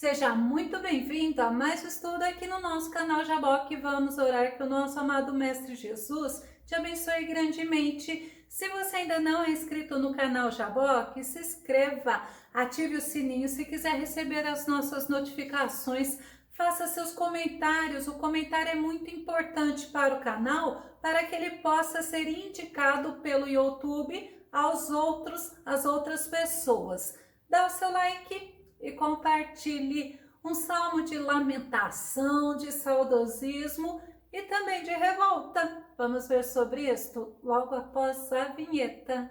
Seja muito bem-vindo a mais um estudo aqui no nosso canal Jaboque. Vamos orar que o nosso amado Mestre Jesus te abençoe grandemente. Se você ainda não é inscrito no canal Jaboque, se inscreva, ative o sininho se quiser receber as nossas notificações. Faça seus comentários, o comentário é muito importante para o canal, para que ele possa ser indicado pelo YouTube às outras pessoas. Dá o seu like e compartilhe um salmo de lamentação, de saudosismo e também de revolta. Vamos ver sobre isto logo após a vinheta.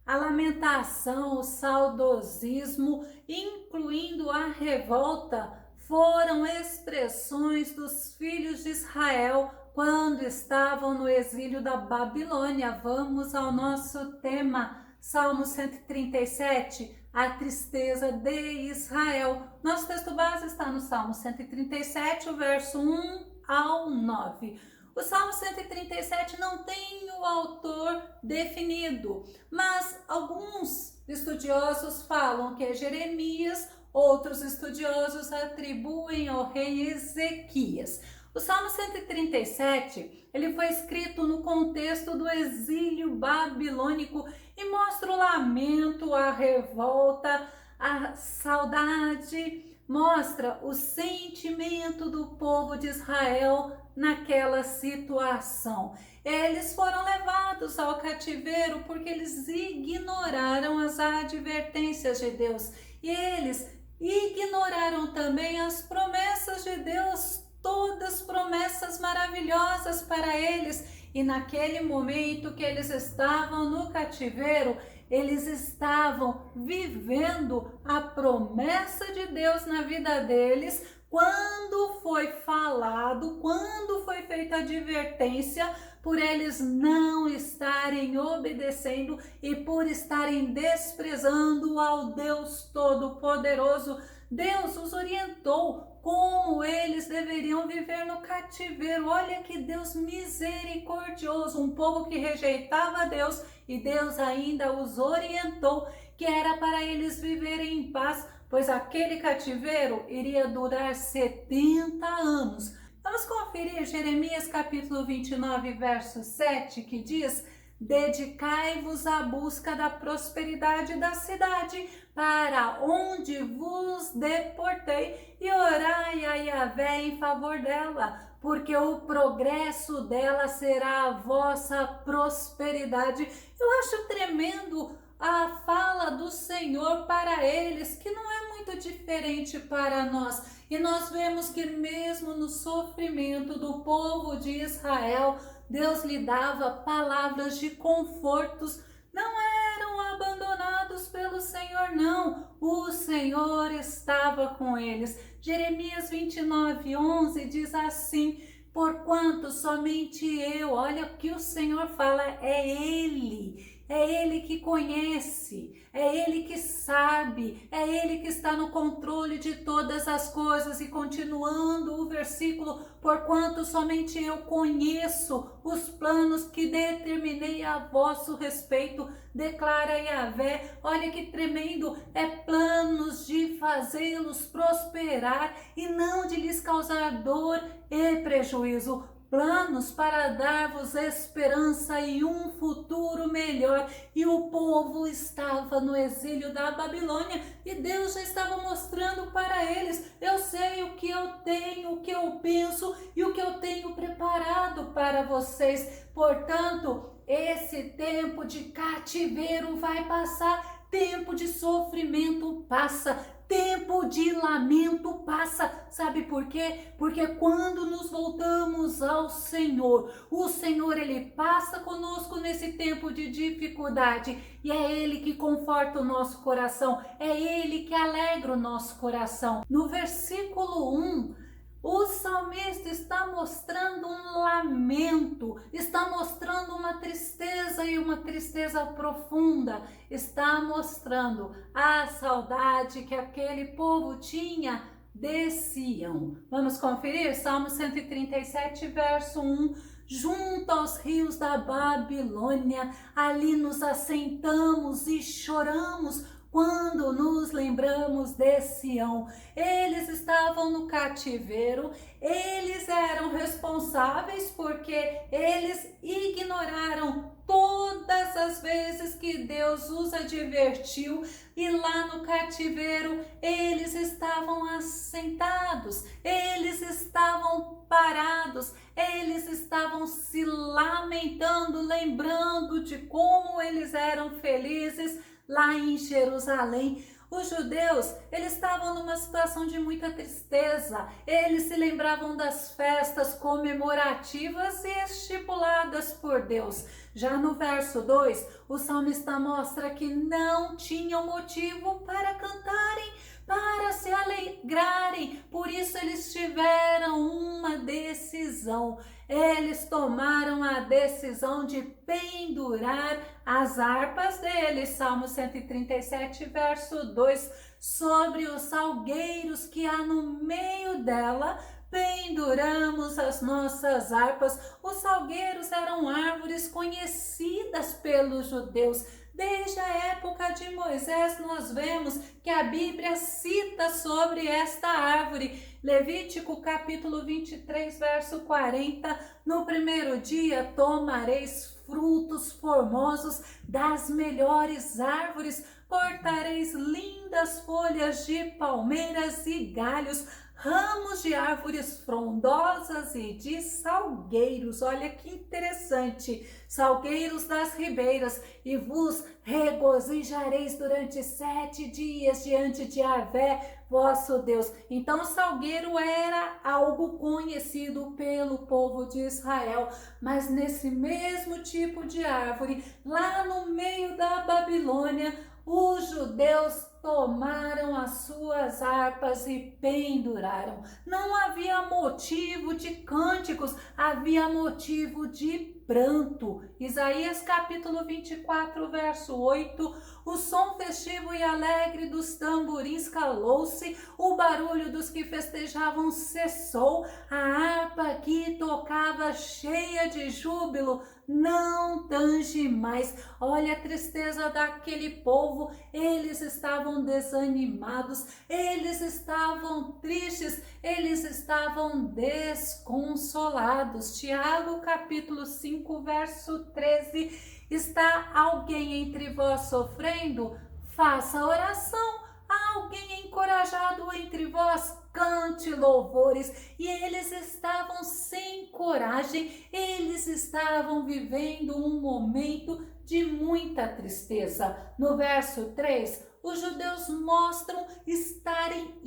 A lamentação, o saudosismo, incluindo a revolta, foram expressões dos filhos de Israel quando estavam no exílio da Babilônia. Vamos ao nosso tema, Salmo 137, a tristeza de Israel. Nosso texto base está no Salmo 137, o verso 1 ao 9. O Salmo 137 não tem o autor definido, mas alguns estudiosos falam que é Jeremias, outros estudiosos atribuem ao rei Ezequias. O Salmo 137, ele foi escrito no contexto do exílio babilônico e mostra o lamento, a revolta, a saudade, mostra o sentimento do povo de Israel naquela situação. Eles foram levados ao cativeiro porque eles ignoraram as advertências de Deus e eles ignoraram também as promessas de Deus, todas promessas maravilhosas para eles. E naquele momento que eles estavam no cativeiro, eles estavam vivendo a promessa de Deus na vida deles. Quando foi falado, quando foi feita a advertência, por eles não estarem obedecendo e por estarem desprezando ao Deus Todo-Poderoso, Deus os orientou como eles deveriam viver no cativeiro. Olha que Deus misericordioso, um povo que rejeitava Deus e Deus ainda os orientou que era para eles viverem em paz, pois aquele cativeiro iria durar 70 anos. Vamos conferir Jeremias capítulo 29, verso 7, que diz: dedicai-vos à busca da prosperidade da cidade, para onde vos deportei, e orai a Yahvé em favor dela, porque o progresso dela será a vossa prosperidade. Eu acho tremendo a fala do Senhor para eles, que não é muito diferente para nós. E nós vemos que mesmo no sofrimento do povo de Israel, Deus lhe dava palavras de confortos. Não eram abandonados pelo Senhor, não. O Senhor estava com eles. Jeremias 29, 11 diz assim: porquanto somente eu, olha o que o Senhor fala, é Ele que conhece, é Ele que sabe, é Ele que está no controle de todas as coisas. E continuando o versículo: porquanto somente eu conheço os planos que determinei a vosso respeito, declara Yahvé. Olha que tremendo, é planos de fazê-los prosperar e não de lhes causar dor e prejuízo. Planos para dar-vos esperança e um futuro melhor. E o povo estava no exílio da Babilônia e Deus já estava mostrando para eles: eu sei o que eu tenho, o que eu penso e o que eu tenho preparado para vocês. Portanto, esse tempo de cativeiro vai passar, tempo de sofrimento passa, tempo de lamento passa. Sabe por quê? Porque quando nos voltamos ao Senhor, o Senhor, Ele passa conosco nesse tempo de dificuldade e é Ele que conforta o nosso coração, é Ele que alegra o nosso coração. No versículo 1, o salmista está mostrando um lamento, está mostrando uma tristeza e uma tristeza profunda, está mostrando a saudade que aquele povo tinha de Sião. Vamos conferir? Salmo 137, verso 1. Junto aos rios da Babilônia, ali nos assentamos e choramos quando nos lembramos de Sião. Eles estavam no cativeiro, eles eram responsáveis porque eles ignoraram todas as vezes que Deus os advertiu, e lá no cativeiro eles estavam assentados, eles estavam parados, eles estavam se lamentando, lembrando de como eles eram felizes lá em Jerusalém. Os judeus, eles estavam numa situação de muita tristeza, eles se lembravam das festas comemorativas e estipuladas por Deus. Já no verso 2, o salmista mostra que não tinham motivo para cantarem, para se alegrarem, por isso eles tiveram uma decisão. Eles tomaram a decisão de pendurar as harpas deles, Salmo 137, verso 2, sobre os salgueiros que há no meio dela, penduramos as nossas harpas. Os salgueiros eram árvores conhecidas pelos judeus. Desde a época de Moisés, nós vemos que a Bíblia cita sobre esta árvore. Levítico capítulo 23, verso 40. No primeiro dia tomareis frutos formosos das melhores árvores, cortareis lindas folhas de palmeiras e galhos, ramos de árvores frondosas e de salgueiros. Olha que interessante, salgueiros das ribeiras, e vos regozijareis durante 7 dias diante de Yahvé, vosso Deus. Então o salgueiro era algo conhecido pelo povo de Israel, mas nesse mesmo tipo de árvore, lá no meio da Babilônia, os judeus tomaram as suas harpas e penduraram. Não havia motivo de cânticos, havia motivo de pranto. Isaías capítulo 24, verso 8. O som festivo e alegre dos tamborins calou-se, o barulho dos que festejavam cessou, a harpa que tocava cheia de júbilo não tange mais. Olha a tristeza daquele povo, eles estavam desanimados, eles estavam tristes, eles estavam desconsolados. Tiago capítulo 5, verso 13. Está alguém entre vós sofrendo? Faça oração. Há alguém encorajado entre vós? Cante louvores. E eles estavam sem coragem, eles estavam vivendo um momento de muita tristeza. No verso 3, os judeus mostram estarem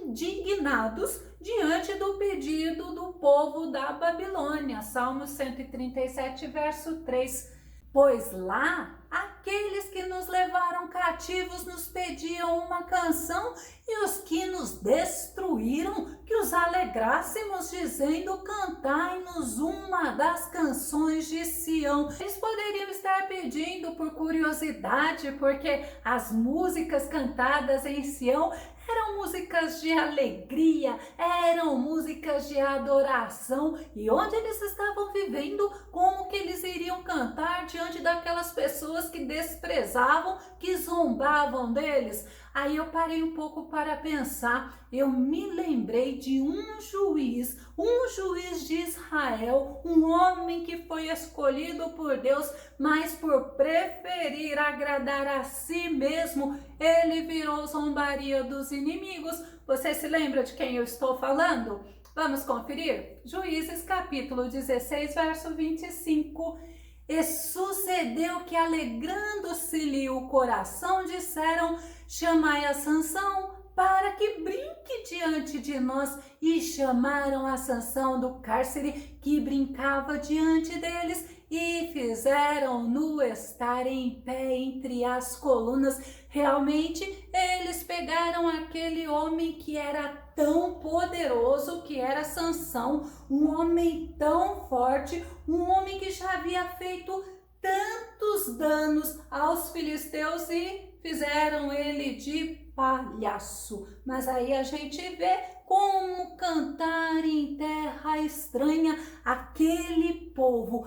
indignados diante do pedido do povo da Babilônia. Salmo 137, verso 3. Pois lá, aqueles que nos levaram cativos nos pediam uma canção, e os que nos destruíram que os alegrássemos, dizendo: cantai-nos uma das canções de Sião. Eles poderiam estar pedindo por curiosidade, porque as músicas cantadas em Sião eram músicas de alegria, eram músicas de adoração. E onde eles estavam vivendo, como que eles iriam cantar diante daquelas pessoas que desprezavam, que zombavam deles? Aí eu parei um pouco para pensar, eu me lembrei de um juiz de Israel, um homem que foi escolhido por Deus, mas por preferir agradar a si mesmo, ele virou zombaria dos inimigos. Você se lembra de quem eu estou falando? Vamos conferir? Juízes capítulo 16, verso 25. E sucedeu que, alegrando-se-lhe o coração, disseram: chamai a Sansão para que brinque diante de nós. E chamaram a Sansão do cárcere, que brincava diante deles, e fizeram-no estar em pé entre as colunas. Realmente, eles pegaram aquele homem que era tão poderoso, que era Sansão, um homem tão forte, um homem que já havia feito tantos danos aos filisteus, e fizeram ele de palhaço. Mas aí a gente vê Como cantar em terra estranha? Aquele povo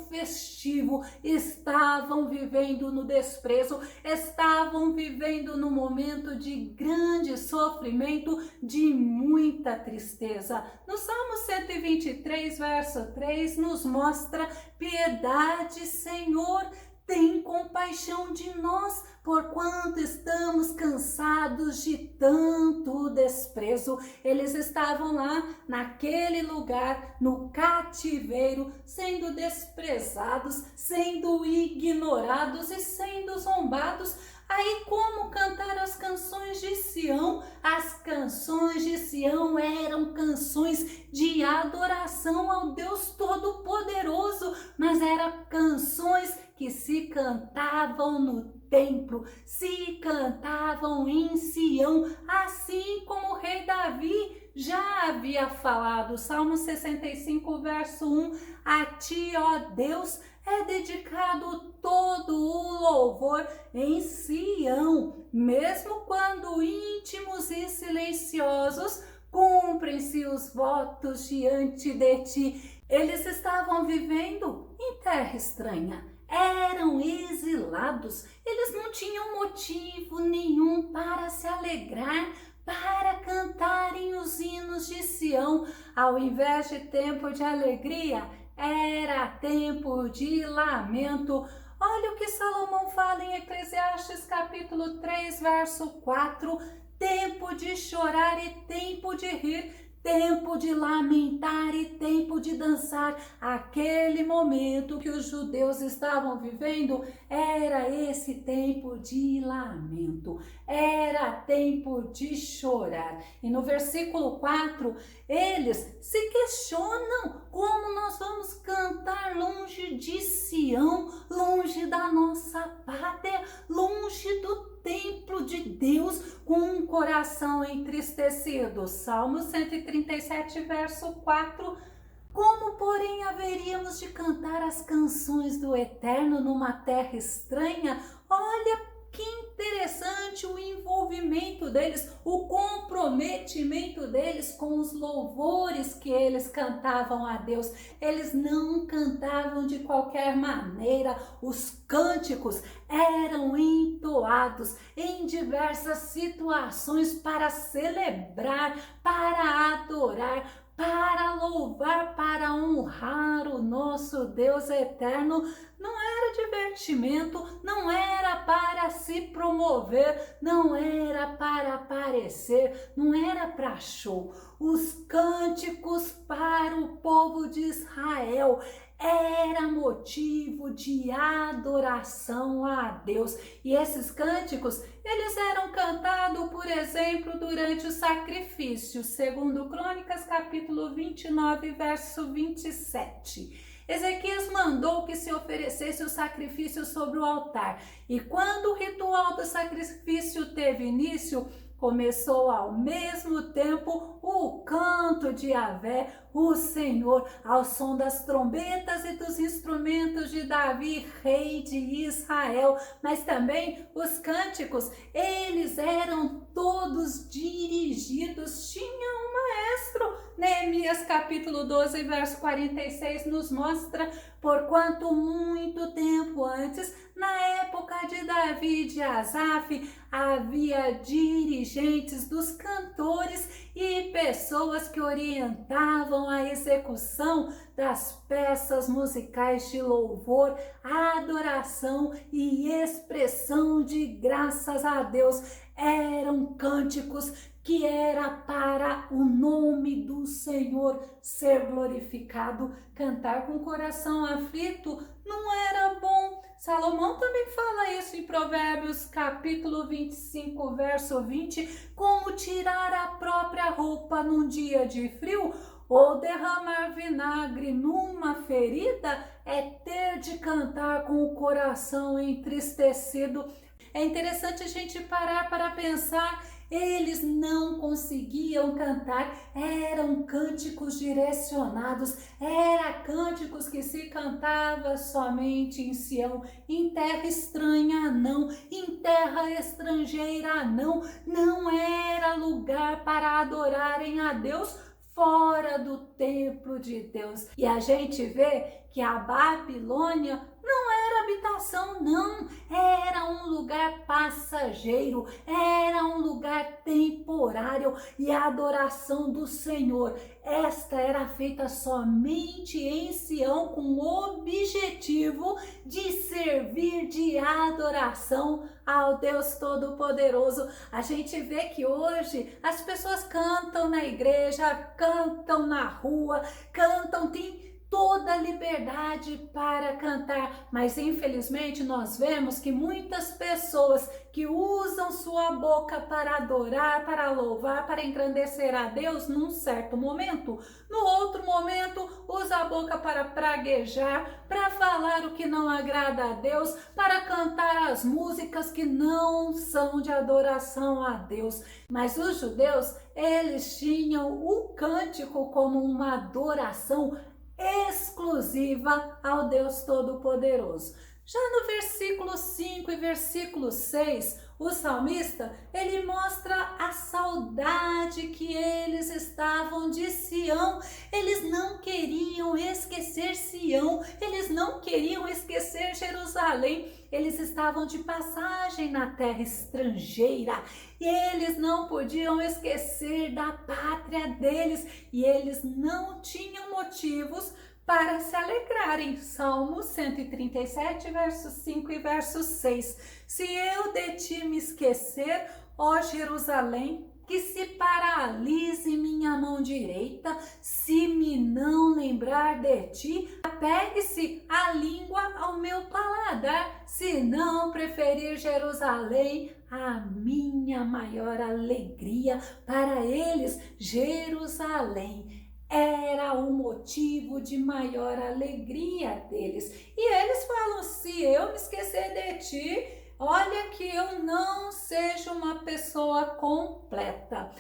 festivo, estavam vivendo no desprezo, estavam vivendo num momento de grande sofrimento, de muita tristeza. No Salmo 123, verso 3, nos mostra: piedade, Senhor, tem compaixão de nós, porquanto estamos cansados de tanto desprezo. Eles estavam lá, naquele lugar, no cativeiro, sendo desprezados, sendo ignorados e sendo zombados. Aí, como cantar as canções de Sião? As canções de Sião eram canções de adoração ao Deus Todo-Poderoso, mas eram canções que se cantavam no templo, se cantavam em Sião, assim como o rei Davi já havia falado. Salmo 65, verso 1, a ti, ó Deus, é dedicado todo o louvor em Sião, mesmo quando íntimos e silenciosos cumprem-se os votos diante de ti. Eles estavam vivendo em terra estranha, eram exilados, eles não tinham motivo nenhum para se alegrar, para cantarem os hinos de Sião. Ao invés de tempo de alegria, era tempo de lamento. Olha o que Salomão fala em Eclesiastes capítulo 3, verso 4, tempo de chorar e tempo de rir, tempo de lamentar e tempo de dançar. Aquele momento que os judeus estavam vivendo era esse tempo de lamento, era tempo de chorar. E no versículo 4, eles se questionam: como nós vamos cantar longe de Sião, longe da nossa pátria, longe do templo de Deus, com um coração entristecido? Salmo 137, verso 4. Como, porém, haveríamos de cantar as canções do Eterno numa terra estranha? Olha que interessante o envolvimento deles, o comprometimento deles com os louvores que eles cantavam a Deus. Eles não cantavam de qualquer maneira. Os cânticos eram entoados em diversas situações para celebrar, para adorar, para louvar, para honrar o nosso Deus eterno. Não era divertimento, não era para se promover, não era para aparecer, não era para show. Os cânticos para o povo de Israel era motivo de adoração a Deus. E esses cânticos, eles eram cantados, por exemplo, durante o sacrifício, segundo Crônicas, capítulo 29, verso 27. Ezequias mandou que se oferecesse o sacrifício sobre o altar. E quando o ritual do sacrifício teve início, começou ao mesmo tempo o canto de Yahvé, o Senhor, ao som das trombetas e dos instrumentos de Davi, rei de Israel. Mas também os cânticos, eles eram todos dirigidos, tinha um maestro. Neemias capítulo 12, verso 46 nos mostra: porquanto muito tempo antes, na época de Davi e de Asaf, havia dirigentes dos cantores e pessoas que orientavam a execução das peças musicais de louvor, adoração e expressão de graças a Deus. Eram cânticos que era para o nome do Senhor ser glorificado. Cantar com o coração aflito não era bom. Salomão também fala isso em Provérbios capítulo 25, verso 20, como tirar a própria roupa num dia de frio ou derramar vinagre numa ferida é ter de cantar com o coração entristecido. É interessante a gente parar para pensar. Eles não conseguiam cantar, eram cânticos direcionados, era cântico cânticos que se cantava somente em Sião, em terra estranha não, em terra estrangeira não, não era lugar para adorarem a Deus fora do templo de Deus. E a gente vê que a Babilônia não era habitação, não, era um lugar passageiro, era um lugar temporário, e a adoração do Senhor, esta era feita somente em Sião, com o objetivo de servir de adoração ao Deus Todo-Poderoso. A gente vê que hoje as pessoas cantam na igreja, cantam na rua, cantam, tem toda a liberdade para cantar, mas infelizmente nós vemos que muitas pessoas que usam sua boca para adorar, para louvar, para engrandecer a Deus num certo momento, no outro momento usa a boca para praguejar, para falar o que não agrada a Deus, para cantar as músicas que não são de adoração a Deus. Mas os judeus, eles tinham o cântico como uma adoração exclusiva ao Deus Todo-Poderoso. Já no versículo 5 e versículo 6, o salmista, ele mostra a saudade que eles estavam de Sião. Eles não queriam esquecer Sião, eles não queriam esquecer Jerusalém. Eles estavam de passagem na terra estrangeira e eles não podiam esquecer da pátria deles e eles não tinham motivos para se alegrarem. Salmo 137, versos 5 e verso 6. Se eu de ti me esquecer, ó Jerusalém, que se paralise minha mão direita, se me não lembrar de ti, apegue-se a língua ao meu paladar, se não preferir Jerusalém, a minha maior alegria. Para eles, Jerusalém era o motivo de maior alegria deles. E eles falam, se eu me esquecer de ti, olha que eu não seja uma pessoa completa.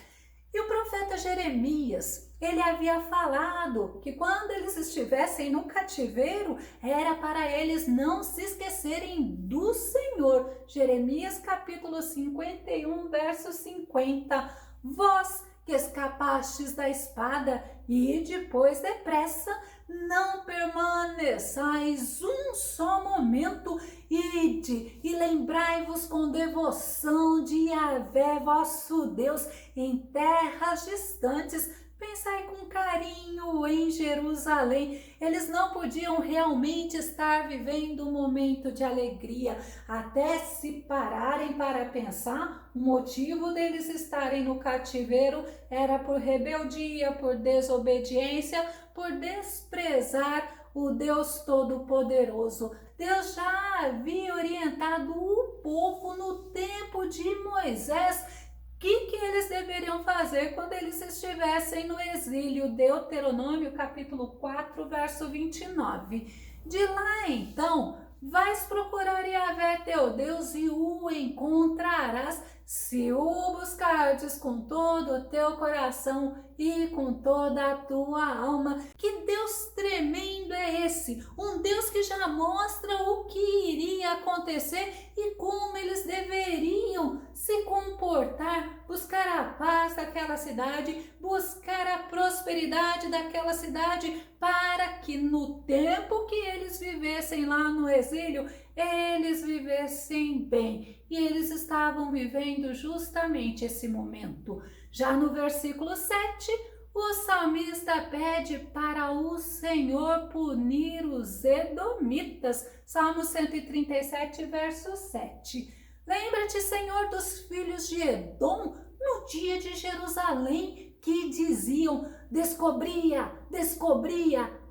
E o profeta Jeremias, ele havia falado que quando eles estivessem no cativeiro, era para eles não se esquecerem do Senhor. Jeremias capítulo 51, verso 50. Vós que escapastes da espada e depois depressa, não permaneçais um só momento, ide e lembrai-vos com devoção de Yahvé, vosso Deus, em terras distantes. Pensai com carinho em Jerusalém. Eles não podiam realmente estar vivendo um momento de alegria, até se pararem para pensar. O motivo deles estarem no cativeiro era por rebeldia, por desobediência, por desprezar o Deus Todo-Poderoso. Deus já havia orientado o povo no tempo de Moisés o que eles deveriam fazer quando eles estivessem no exílio. Deuteronômio capítulo 4, verso 29. De lá então, vais procurar Yahvé teu Deus e o encontrarás, se o buscardes com todo o teu coração e com toda a tua alma. Que Deus tremendo é esse? Um Deus que já mostra o que iria acontecer e como eles deveriam se comportar, buscar a paz daquela cidade, buscar a prosperidade daquela cidade, para que no tempo que eles vivessem lá no exílio, eles vivessem bem. E eles estavam vivendo justamente esse momento. Já no versículo 7, o salmista pede para o Senhor punir os edomitas. Salmo 137, verso 7. Lembra-te, Senhor, dos filhos de Edom no dia de Jerusalém, que diziam, descobria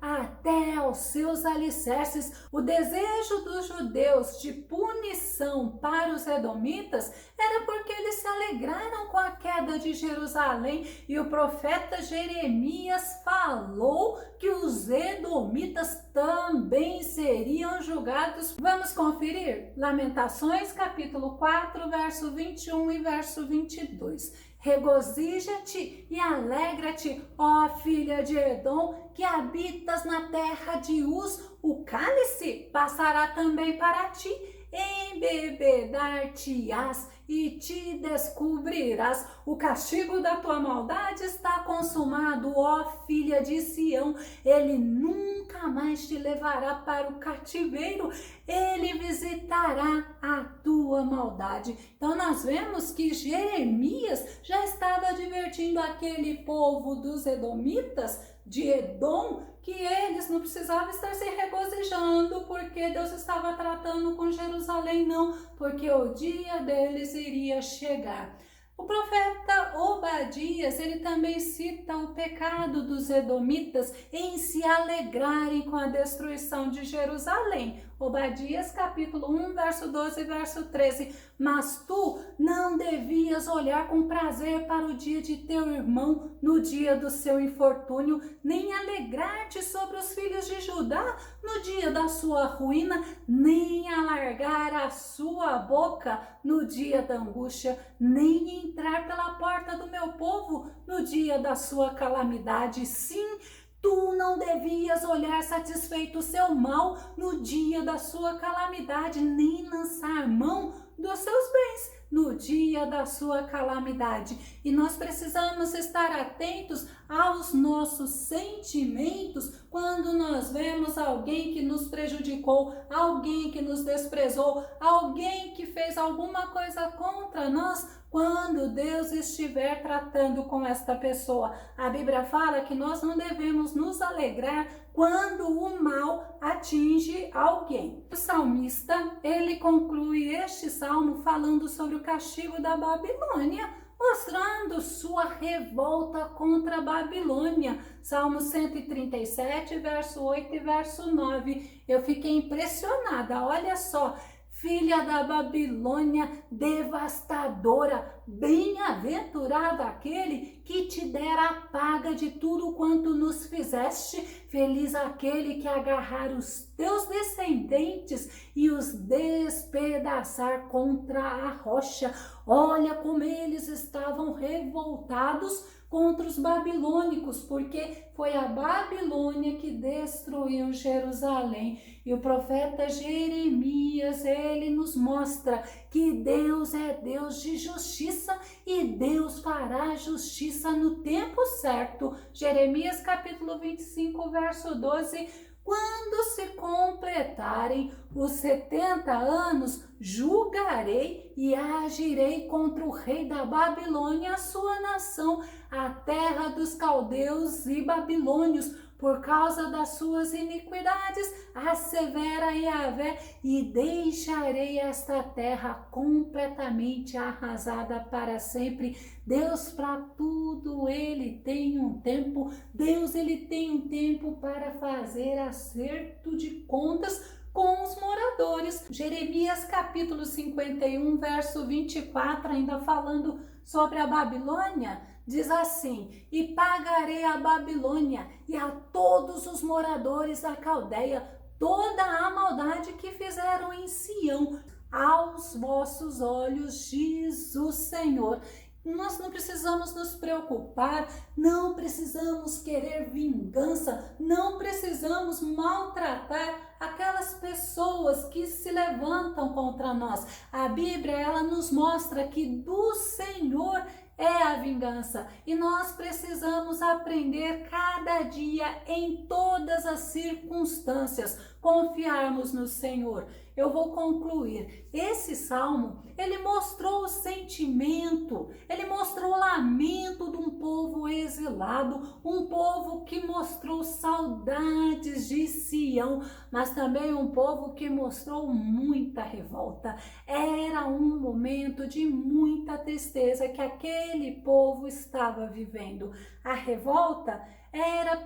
até aos seus alicerces. O desejo dos judeus de punição para os edomitas era porque eles se alegraram com a queda de Jerusalém, e o profeta Jeremias falou que os edomitas também seriam julgados. Vamos conferir? Lamentações capítulo 4, verso 21 e verso 22. Regozija-te e alegra-te, ó Ó filha de Edom, que habitas na terra de Uz, o cálice passará também para ti. Embebedar-te-ás e te descobrirás. O castigo da tua maldade está consumado, ó filha de Sião. Ele nunca mais te levará para o cativeiro. Ele visitará a tua maldade. Então nós vemos que Jeremias já estava advertindo aquele povo dos edomitas, de Edom, que eles não precisavam estar se regozijando porque Deus estava tratando com Jerusalém, não, porque o dia deles iria chegar. O profeta Obadias, ele também cita o pecado dos edomitas em se alegrarem com a destruição de Jerusalém. Obadias capítulo 1, verso 12 e verso 13. Mas tu não devias olhar com prazer para o dia de teu irmão no dia do seu infortúnio, nem alegrar-te sobre os filhos de Judá no dia da sua ruína, nem alargar a sua boca no dia da angústia, nem entrar pela porta do meu povo no dia da sua calamidade. Sim, tu não devias olhar satisfeito o seu mal no dia da sua calamidade, nem lançar mão dos seus bens no dia da sua calamidade. E nós precisamos estar atentos aos nossos sentimentos quando nós vemos alguém que nos prejudicou, alguém que nos desprezou, alguém que fez alguma coisa contra nós. Quando Deus estiver tratando com esta pessoa, a Bíblia fala que nós não devemos nos alegrar quando o mal atinge alguém. O salmista, ele conclui este salmo falando sobre o castigo da Babilônia, mostrando sua revolta contra a Babilônia. Salmo 137, verso 8 e verso 9. Eu fiquei impressionada, olha só. Filha da Babilônia, devastadora, bem-aventurado aquele que te dera a paga de tudo quanto nos fizeste. Feliz aquele que agarrar os teus descendentes e os despedaçar contra a rocha. Olha como eles estavam revoltados contra os babilônicos, porque foi a Babilônia que destruiu Jerusalém. E o profeta Jeremias, ele nos mostra que Deus é Deus de justiça e Deus fará justiça no tempo certo. Jeremias capítulo 25, verso 12. Quando se completarem os 70 anos, julgarei e agirei contra o rei da Babilônia, a sua nação, a terra dos caldeus e babilônios, por causa das suas iniquidades, assevera Yahvé, e deixarei esta terra completamente arrasada para sempre. Deus, para tudo, ele tem um tempo. Deus, ele tem um tempo para fazer acerto de contas com os moradores. Jeremias capítulo 51, verso 24, ainda falando sobre a Babilônia, diz assim: e pagarei a Babilônia e a todos os moradores da Caldeia toda a maldade que fizeram em Sião aos vossos olhos, diz o Senhor. Nós não precisamos nos preocupar, não precisamos querer vingança, não precisamos maltratar aquelas pessoas que se levantam contra nós. A Bíblia, ela nos mostra que do Senhor é a vingança, e nós precisamos aprender cada dia, em todas as circunstâncias, confiarmos no Senhor. Eu vou concluir. Esse salmo, ele mostrou o sentimento, ele mostrou o lamento de um povo exilado, um povo que mostrou saudades de Sião, mas também um povo que mostrou muita revolta. Era um momento de muita tristeza que aquele povo estava vivendo. A revolta era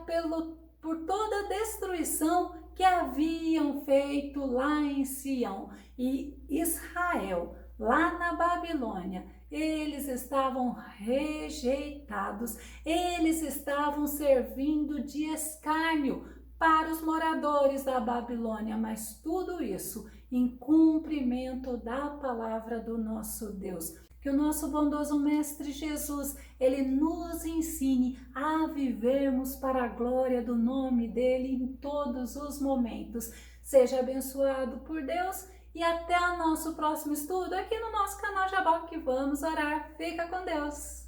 por toda a destruição que haviam feito lá em Sião. E Israel, lá na Babilônia, eles estavam rejeitados, eles estavam servindo de escárnio para os moradores da Babilônia, mas tudo isso em cumprimento da palavra do nosso Deus. Que o nosso bondoso Mestre Jesus, ele nos ensine a vivermos para a glória do nome dele em todos os momentos. Seja abençoado por Deus e até o nosso próximo estudo aqui no nosso canal Jaboque. Vamos orar. Fica com Deus.